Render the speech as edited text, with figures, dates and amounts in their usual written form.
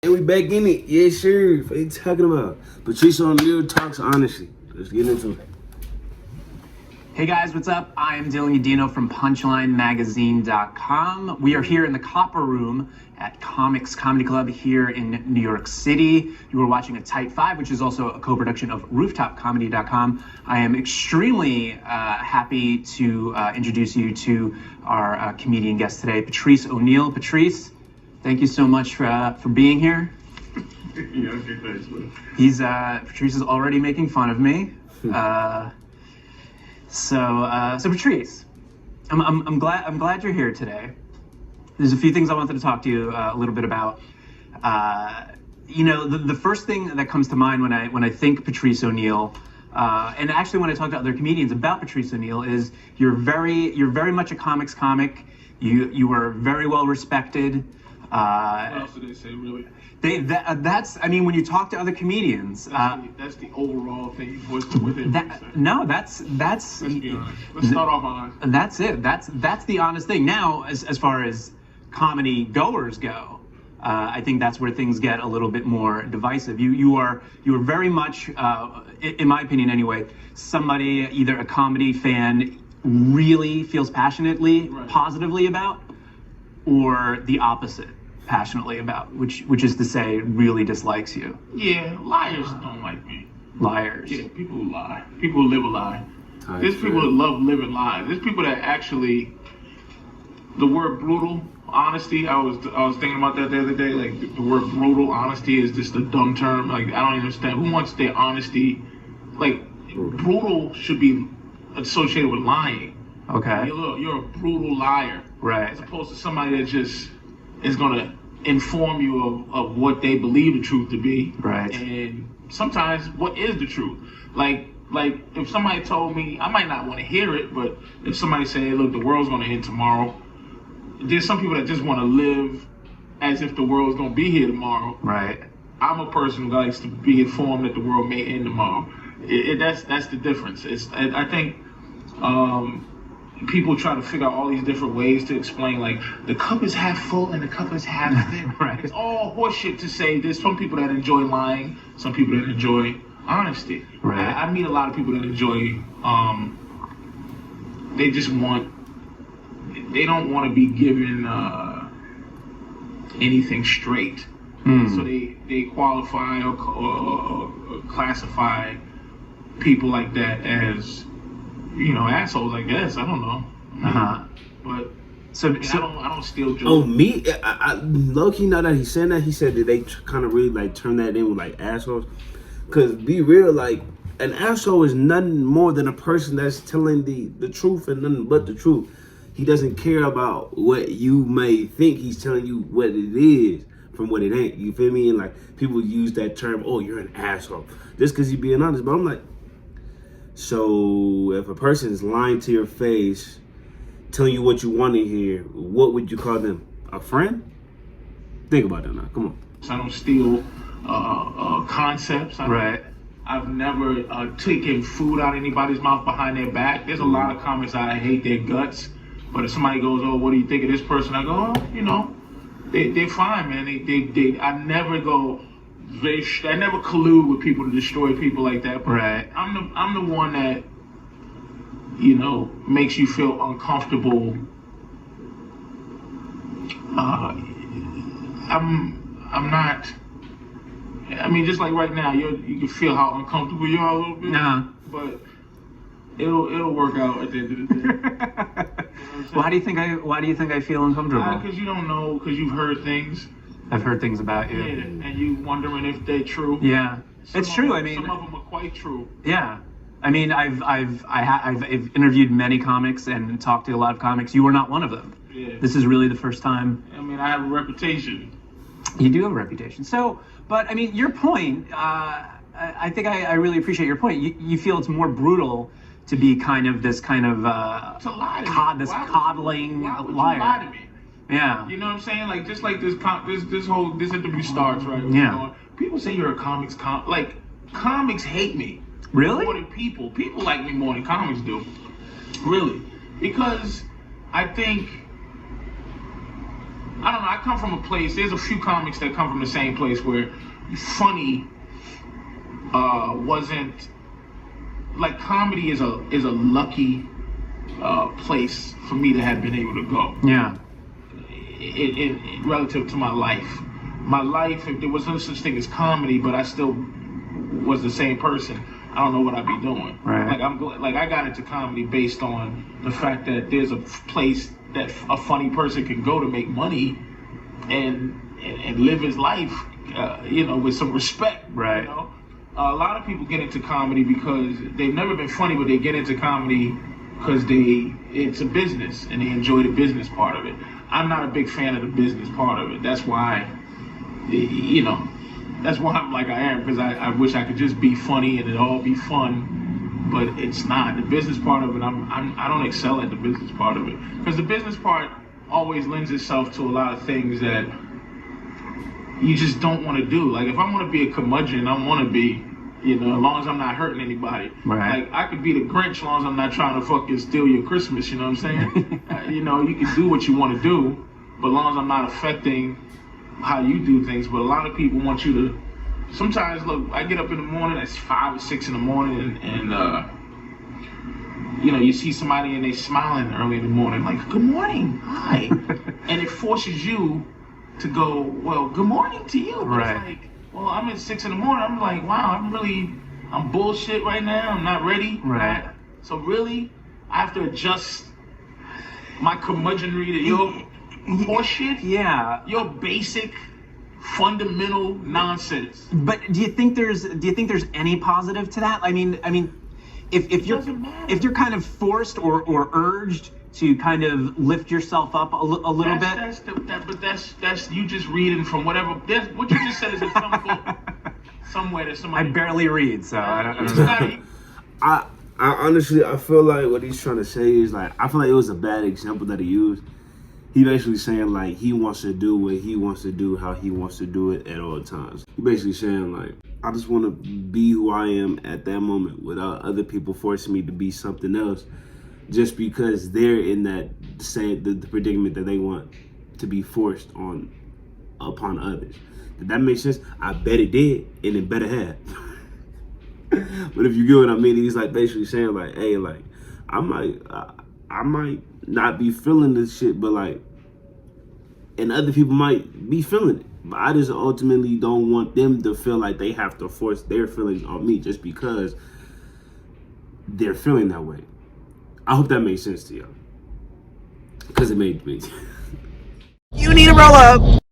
And we back in it. Yeah, sure. What are you talking about? Patrice O'Neal talks honestly. Let's get into it. Hey guys, what's up? I am Dylan Udino from PunchlineMagazine.com. We are here in the Copper Room at Comics Comedy Club here in New York City. You are watching a Type 5, which is also a co-production of RooftopComedy.com. I am extremely happy to introduce you to our comedian guest today, Patrice O'Neal. Patrice, thank you so much for being here. Yeah, okay, thanks, man. Patrice is already making fun of me. So Patrice, I'm glad you're here today. There's a few things I wanted to talk to you a little bit about. The first thing that comes to mind when I think Patrice O'Neal, and actually when I talk to other comedians about Patrice O'Neal, is you're very much a comics comic. You are very well respected. What else do they say, really? That's when you talk to other comedians. That's the overall thing with it. That's. Let's be honest. Let's start off honest. That's it. That's the honest thing. Now, as far as comedy goers go, I think that's where things get a little bit more divisive. You are very much, in my opinion anyway, somebody, either a comedy fan really feels passionately, positively about, or the opposite, passionately about, which is to say really dislikes you. Yeah, liars don't like me. Liars. Yeah, people who lie. People who live a lie. There's people that love living lies. There's people that actually, the word brutal honesty, I was thinking about that the other day. Like, the word brutal honesty is just a dumb term. Like, I don't even understand. Who wants their honesty? Like, brutal should be associated with lying. Okay. You're a brutal liar. Right. As opposed to somebody that just is going to inform you of what they believe the truth to be. Right. And sometimes what is the truth. Like if somebody told me, I might not want to hear it, but if somebody say, hey, look, the world's going to end tomorrow, there's some people that just want to live as if the world's going to be here tomorrow. Right. I'm a person who likes to be informed that the world may end tomorrow. That's the difference. I think people try to figure out all these different ways to explain, like, the cup is half full and the cup is half thin. Right. It's all horseshit to say. There's some people that enjoy lying, some people that enjoy honesty. Right. I meet a lot of people that enjoy, they don't want to be given anything straight. So they qualify or classify people like that as, assholes, I guess. I don't know. But so I don't steal jokes. Oh, me? I low-key, now that he said that, he said that they kind of really, like, turn that in with, like, assholes. Because, be real, like, an asshole is nothing more than a person that's telling the truth and nothing but the truth. He doesn't care about what you may think. He's telling you what it is from what it ain't. You feel me? And, like, people use that term, oh, you're an asshole, just because you're being honest. But I'm like, so if a person is lying to your face, telling you what you want to hear, what would you call them? A friend? Think about that now. Come on. I don't steal concepts. I've never taken food out of anybody's mouth behind their back. There's a lot of comics that I hate their guts. But if somebody goes, oh, what do you think of this person? I go, oh, they're fine, man. I never go, I never collude with people to destroy people like that. But right. I'm the one that, makes you feel uncomfortable. I'm not. I mean, just like right now, you can feel how uncomfortable you are a little bit. But it'll work out at the end of the day. Why do you think I feel uncomfortable? Because you don't know, because you've heard things. I've heard things about you. Yeah, and you wondering if they're true. Yeah, it's true. Some of them are quite true. Yeah, I mean, I've interviewed many comics and talked to a lot of comics. You are not one of them. Yeah. This is really the first time. I mean, I have a reputation. You do have a reputation. So, but I mean, your point. I think I really appreciate your point. You feel it's more brutal to be this coddling liar. Lie to me? Yeah. You know what I'm saying? Like, just like this interview starts, right? Yeah. People say you're a comics hate me. Really? More than people. People like me more than comics do. Really. Because I think I don't know. I come from a place. There's a few comics that come from the same place where funny wasn't like comedy is a lucky place for me to have been able to go. Yeah. In relative to my life, if there was no such thing as comedy, but I still was the same person, I don't know what I'd be doing. Right. Like I got into comedy based on the fact that there's a place that a funny person can go to make money and live his life, with some respect. Right. You know? A lot of people get into comedy because they've never been funny, but they get into comedy because it's a business and they enjoy the business part of it. I'm not a big fan of the business part of it. That's why, that's why I'm like I am, because I wish I could just be funny and it all be fun, but it's not. The business part of it, I don't excel at the business part of it, because the business part always lends itself to a lot of things that you just don't want to do. Like if I want to be a curmudgeon, I want to be, as long as I'm not hurting anybody. Right. Like I could be the Grinch as long as I'm not trying to fucking steal your Christmas. You know what I'm saying? You can do what you want to do, but as long as I'm not affecting how you do things. But a lot of people want you to. Sometimes, look, I get up in the morning. It's 5 or 6 in the morning, and you see somebody and they smiling early in the morning, like "Good morning, hi," and it forces you to go, "Well, good morning to you." But right. It's like, well, I'm at 6 in the morning. I'm like, wow, I'm bullshit right now. I'm not ready. Right. So really, I have to adjust my curmudgeonry to your horseshit. Yeah. Your basic, fundamental nonsense. But do you think there's any positive to that? I mean, if you're kind of forced or urged to kind of lift yourself up a little bit. That's you just reading from whatever. What you just said is in some book somewhere that somebody. I barely read, so I don't know. I honestly, I feel like what he's trying to say is like, I feel like it was a bad example that he used. He basically saying like he wants to do what he wants to do, how he wants to do it at all times. He basically saying like, I just want to be who I am at that moment without other people forcing me to be something else, just because they're in that the predicament that they want to be forced upon others. Did that make sense? I bet it did, and it better have. But if you get what I mean, he's like basically saying like, hey, like I might not be feeling this shit, but like, and other people might be feeling it. But I just ultimately don't want them to feel like they have to force their feelings on me just because they're feeling that way. I hope that makes sense to y'all, because it made me. You need to roll up.